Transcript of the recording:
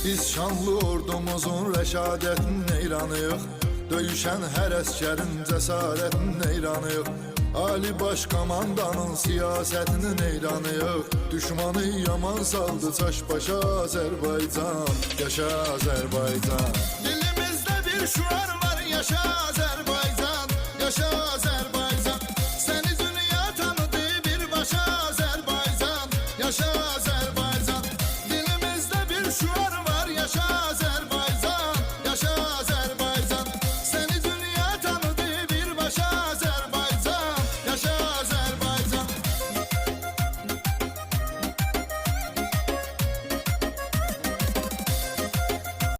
Biz şanlı ordumuzun rəşadətin eyranıyıq. Döyüşən hər əskərin cəsarətin eyranıyıq. Ali baş komandanın siyasətinin eyranıyıq. Düşmanı yaman saldı çaş başa Azərbaycan. Yaşa Azərbaycan. Dilimizdə bir şuar var, yaşa Azərbaycan. Yaşa Azərbaycan.